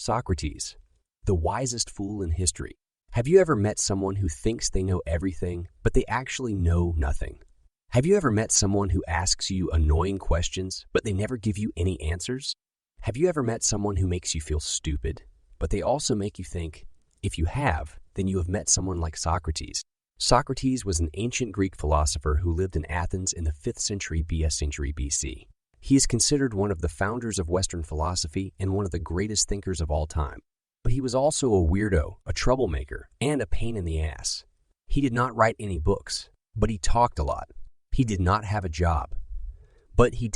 Socrates, the wisest fool in history. Have you ever met someone who thinks they know everything, but they actually know nothing? Have you ever met someone who asks you annoying questions, but they never give you any answers? Have you ever met someone who makes you feel stupid, but they also make you think? If you have, then you have met someone like Socrates. Socrates was an ancient Greek philosopher who lived in Athens in the 5th century BC. He is considered one of the founders of Western philosophy and one of the greatest thinkers of all time. But he was also a weirdo, a troublemaker, and a pain in the ass. He did not write any books, but he talked a lot. He did not have a job, but he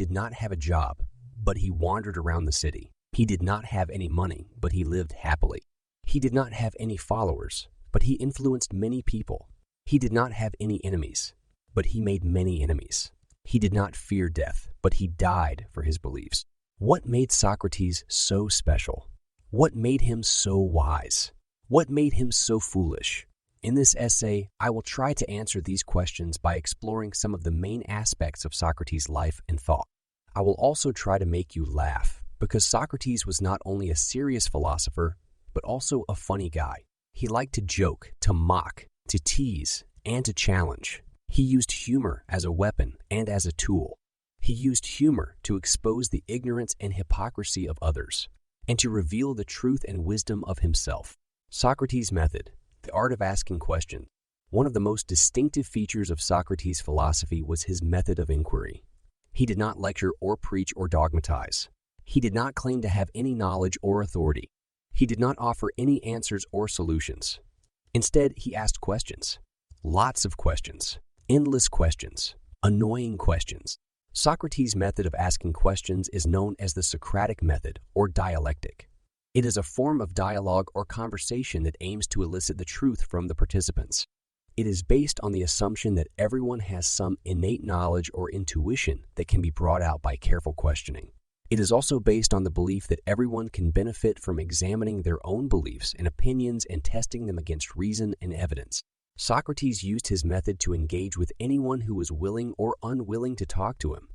wandered around the city. He did not have any money, but he lived happily. He did not have any followers, but he influenced many people. He did not have any enemies, but he made many enemies. He did not fear death, but he died for his beliefs. What made Socrates so special? What made him so wise? What made him so foolish? In this essay, I will try to answer these questions by exploring some of the main aspects of Socrates' life and thought. I will also try to make you laugh, because Socrates was not only a serious philosopher, but also a funny guy. He liked to joke, to mock, to tease, and to challenge. He used humor as a weapon and as a tool. He used humor to expose the ignorance and hypocrisy of others, and to reveal the truth and wisdom of himself. Socrates' method, the art of asking questions. One of the most distinctive features of Socrates' philosophy was his method of inquiry. He did not lecture or preach or dogmatize. He did not claim to have any knowledge or authority. He did not offer any answers or solutions. Instead, he asked questions. Lots of questions. Endless questions. Annoying questions. Socrates' method of asking questions is known as the Socratic method or dialectic. It is a form of dialogue or conversation that aims to elicit the truth from the participants. It is based on the assumption that everyone has some innate knowledge or intuition that can be brought out by careful questioning. It is also based on the belief that everyone can benefit from examining their own beliefs and opinions and testing them against reason and evidence. Socrates used his method to engage with anyone who was willing or unwilling to talk to him.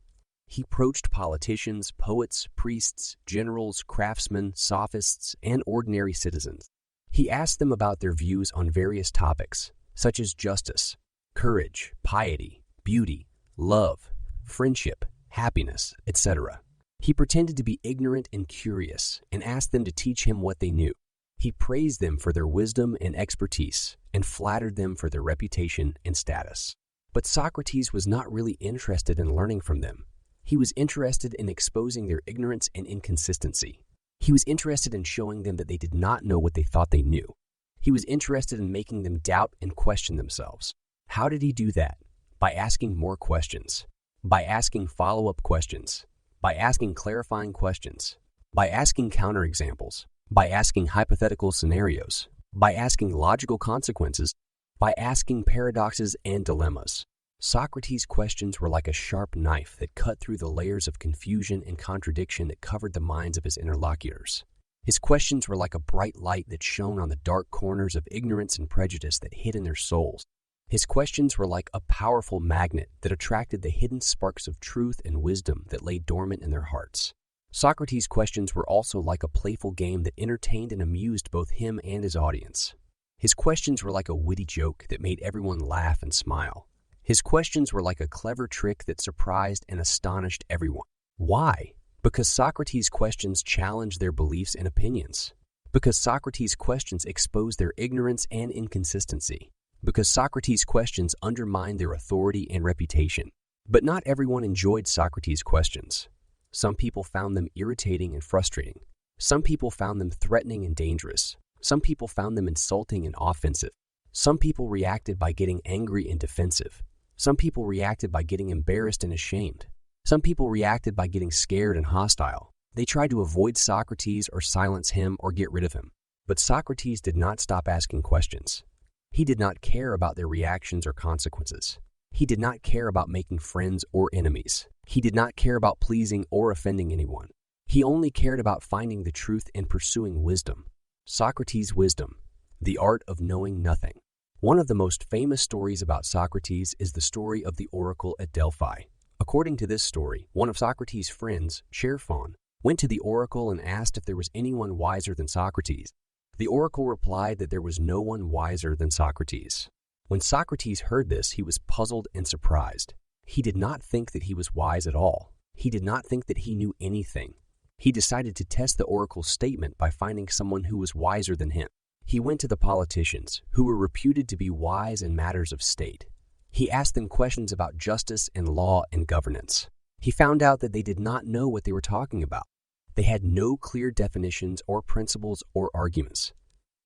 He approached politicians, poets, priests, generals, craftsmen, sophists, and ordinary citizens. He asked them about their views on various topics, such as justice, courage, piety, beauty, love, friendship, happiness, etc. He pretended to be ignorant and curious and asked them to teach him what they knew. He praised them for their wisdom and expertise and flattered them for their reputation and status. But Socrates was not really interested in learning from them. He was interested in exposing their ignorance and inconsistency. He was interested in showing them that they did not know what they thought they knew. He was interested in making them doubt and question themselves. How did he do that? By asking more questions, by asking follow-up questions, by asking clarifying questions, by asking counterexamples, by asking hypothetical scenarios, by asking logical consequences, by asking paradoxes and dilemmas. Socrates' questions were like a sharp knife that cut through the layers of confusion and contradiction that covered the minds of his interlocutors. His questions were like a bright light that shone on the dark corners of ignorance and prejudice that hid in their souls. His questions were like a powerful magnet that attracted the hidden sparks of truth and wisdom that lay dormant in their hearts. Socrates' questions were also like a playful game that entertained and amused both him and his audience. His questions were like a witty joke that made everyone laugh and smile. His questions were like a clever trick that surprised and astonished everyone. Why? Because Socrates' questions challenged their beliefs and opinions. Because Socrates' questions exposed their ignorance and inconsistency. Because Socrates' questions undermined their authority and reputation. But not everyone enjoyed Socrates' questions. Some people found them irritating and frustrating. Some people found them threatening and dangerous. Some people found them insulting and offensive. Some people reacted by getting angry and defensive. Some people reacted by getting embarrassed and ashamed. Some people reacted by getting scared and hostile. They tried to avoid Socrates or silence him or get rid of him. But Socrates did not stop asking questions. He did not care about their reactions or consequences. He did not care about making friends or enemies. He did not care about pleasing or offending anyone. He only cared about finding the truth and pursuing wisdom. Socrates' wisdom, the art of knowing nothing. One of the most famous stories about Socrates is the story of the oracle at Delphi. According to this story, one of Socrates' friends, Chaerephon, went to the oracle and asked if there was anyone wiser than Socrates. The oracle replied that there was no one wiser than Socrates. When Socrates heard this, he was puzzled and surprised. He did not think that he was wise at all. He did not think that he knew anything. He decided to test the oracle's statement by finding someone who was wiser than him. He went to the politicians, who were reputed to be wise in matters of state. He asked them questions about justice and law and governance. He found out that they did not know what they were talking about. They had no clear definitions or principles or arguments.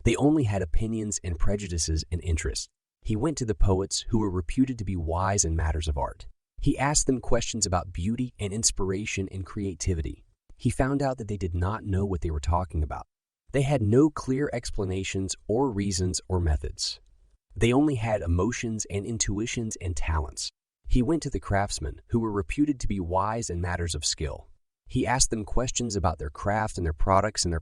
They only had opinions and prejudices and interests. He went to the poets, who were reputed to be wise in matters of art. He asked them questions about beauty and inspiration and creativity. He found out that they did not know what they were talking about. They had no clear explanations or reasons or methods. They only had emotions and intuitions and talents. He went to the craftsmen, who were reputed to be wise in matters of skill. He asked them questions about their craft and their products and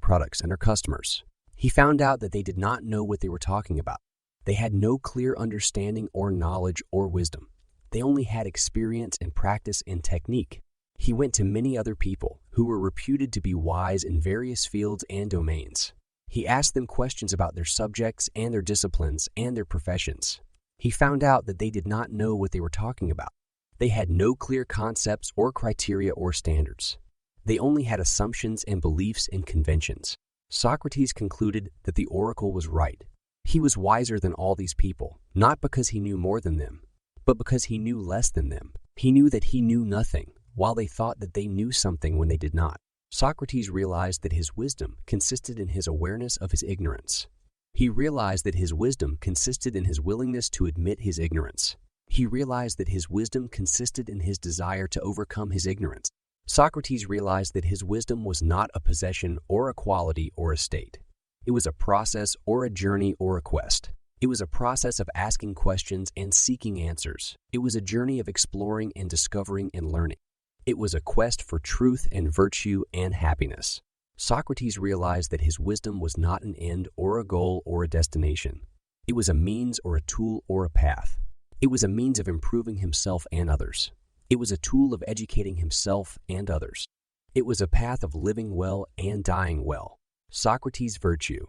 their customers. He found out that they did not know what they were talking about. They had no clear understanding or knowledge or wisdom. They only had experience and practice and technique. He went to many other people who were reputed to be wise in various fields and domains. He asked them questions about their subjects and their disciplines and their professions. He found out that they did not know what they were talking about. They had no clear concepts or criteria or standards. They only had assumptions and beliefs and conventions. Socrates concluded that the oracle was right. He was wiser than all these people, not because he knew more than them, but because he knew less than them. He knew that he knew nothing, while they thought that they knew something when they did not. Socrates realized that his wisdom consisted in his awareness of his ignorance. He realized that his wisdom consisted in his willingness to admit his ignorance. He realized that his wisdom consisted in his desire to overcome his ignorance. Socrates realized that his wisdom was not a possession or a quality or a state. It was a process or a journey or a quest. It was a process of asking questions and seeking answers. It was a journey of exploring and discovering and learning. It was a quest for truth and virtue and happiness. Socrates realized that his wisdom was not an end or a goal or a destination. It was a means or a tool or a path. It was a means of improving himself and others. It was a tool of educating himself and others. It was a path of living well and dying well. Socrates' virtue,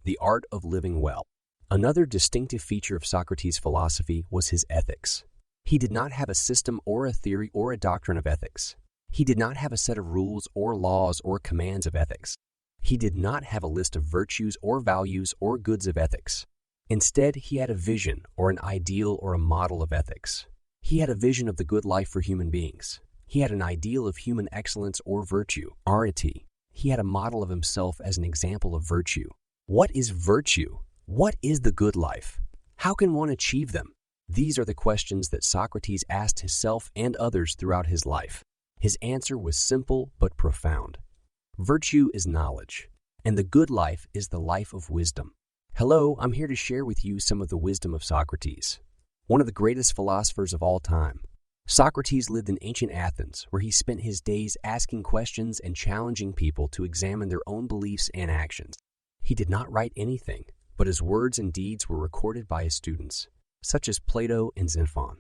the art of living well. Another distinctive feature of Socrates' philosophy was his ethics. He did not have a system or a theory or a doctrine of ethics. He did not have a set of rules or laws or commands of ethics. He did not have a list of virtues or values or goods of ethics. Instead, he had a vision or an ideal or a model of ethics. He had a vision of the good life for human beings. He had an ideal of human excellence or virtue, arity. He had a model of himself as an example of virtue. What is virtue? What is the good life? How can one achieve them? These are the questions that Socrates asked himself and others throughout his life. His answer was simple but profound. Virtue is knowledge, and the good life is the life of wisdom. Hello, I'm here to share with you some of the wisdom of Socrates, one of the greatest philosophers of all time. Socrates lived in ancient Athens, where he spent his days asking questions and challenging people to examine their own beliefs and actions. He did not write anything, but his words and deeds were recorded by his students, such as Plato and Xenophon.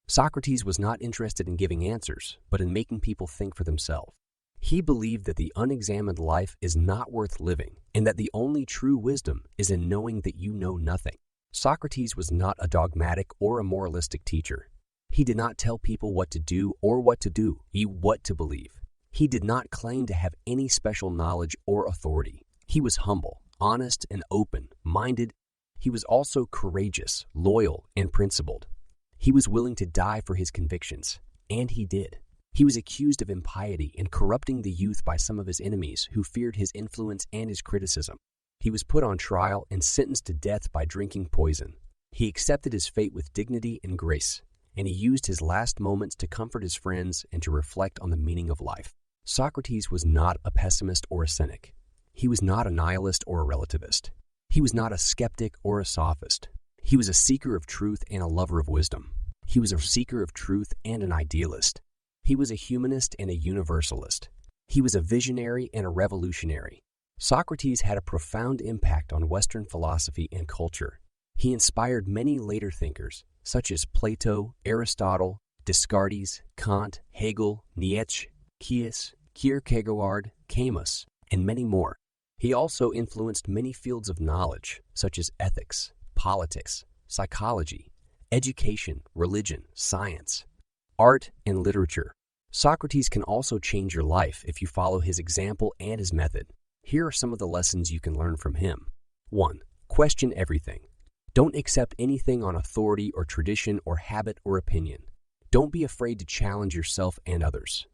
Socrates was not interested in giving answers, but in making people think for themselves. He believed that the unexamined life is not worth living, and that the only true wisdom is in knowing that you know nothing. Socrates was not a dogmatic or a moralistic teacher. He did not tell people what to do or what to believe. He did not claim to have any special knowledge or authority. He was humble, honest, and open-minded. He was also courageous, loyal, and principled. He was willing to die for his convictions, and he did. He was accused of impiety and corrupting the youth by some of his enemies who feared his influence and his criticism. He was put on trial and sentenced to death by drinking poison. He accepted his fate with dignity and grace, and he used his last moments to comfort his friends and to reflect on the meaning of life. Socrates was not a pessimist or a cynic. He was not a nihilist or a relativist. He was not a skeptic or a sophist. He was a seeker of truth and a lover of wisdom. He was a seeker of truth and an idealist. He was a humanist and a universalist. He was a visionary and a revolutionary. Socrates had a profound impact on Western philosophy and culture. He inspired many later thinkers, such as Plato, Aristotle, Descartes, Kant, Hegel, Nietzsche, Kierkegaard, Camus, and many more. He also influenced many fields of knowledge, such as ethics, politics, psychology, education, religion, science, art, and literature. Socrates can also change your life if you follow his example and his method. Here are some of the lessons you can learn from him. 1. Question everything. Don't accept anything on authority or tradition or habit or opinion. Don't be afraid to challenge yourself and others.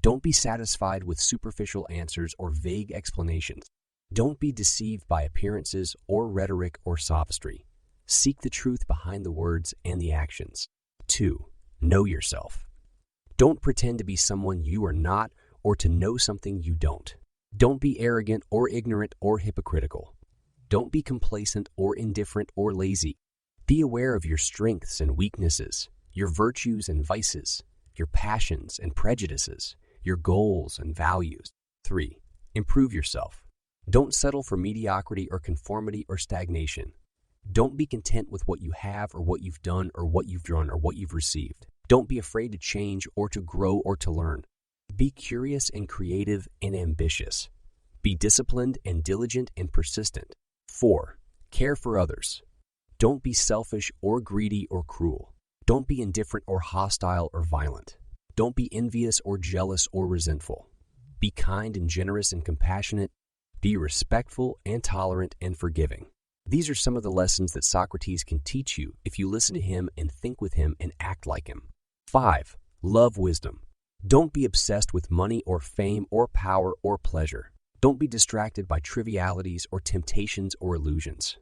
Don't be satisfied with superficial answers or vague explanations. Don't be deceived by appearances or rhetoric or sophistry. Seek the truth behind the words and the actions. 2. Know yourself. Don't pretend to be someone you are not or to know something you don't. Don't be arrogant or ignorant or hypocritical. Don't be complacent or indifferent or lazy. Be aware of your strengths and weaknesses, your virtues and vices, your passions and prejudices, your goals and values. 3. Improve yourself. Don't settle for mediocrity or conformity or stagnation. Don't be content with what you have or what you've done or what you've drawn or what you've received. Don't be afraid to change or to grow or to learn. Be curious and creative and ambitious. Be disciplined and diligent and persistent. 4. Care for others. Don't be selfish or greedy or cruel. Don't be indifferent or hostile or violent. Don't be envious or jealous or resentful. Be kind and generous and compassionate. Be respectful and tolerant and forgiving. These are some of the lessons that Socrates can teach you if you listen to him and think with him and act like him. 5. Love wisdom. Don't be obsessed with money or fame or power or pleasure. Don't be distracted by trivialities or temptations or illusions.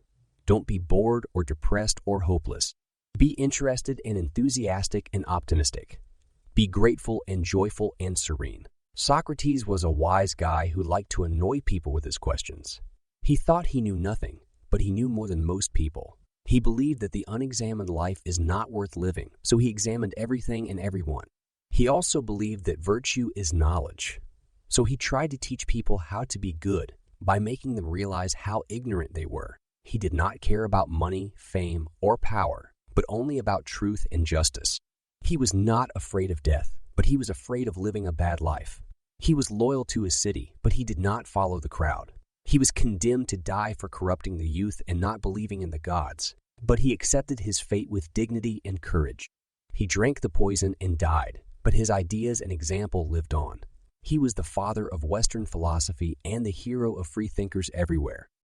Don't be bored or depressed or hopeless. Be interested and enthusiastic and optimistic. Be grateful and joyful and serene. Socrates was a wise guy who liked to annoy people with his questions. He thought he knew nothing, but he knew more than most people. He believed that the unexamined life is not worth living, so he examined everything and everyone. He also believed that virtue is knowledge, so he tried to teach people how to be good by making them realize how ignorant they were. He did not care about money, fame, or power, but only about truth and justice. He was not afraid of death, but he was afraid of living a bad life. He was loyal to his city, but he did not follow the crowd. He was condemned to die for corrupting the youth and not believing in the gods, but he accepted his fate with dignity and courage. He drank the poison and died, but his ideas and example lived on. He was the father of Western philosophy and the hero of freethinkers everywhere.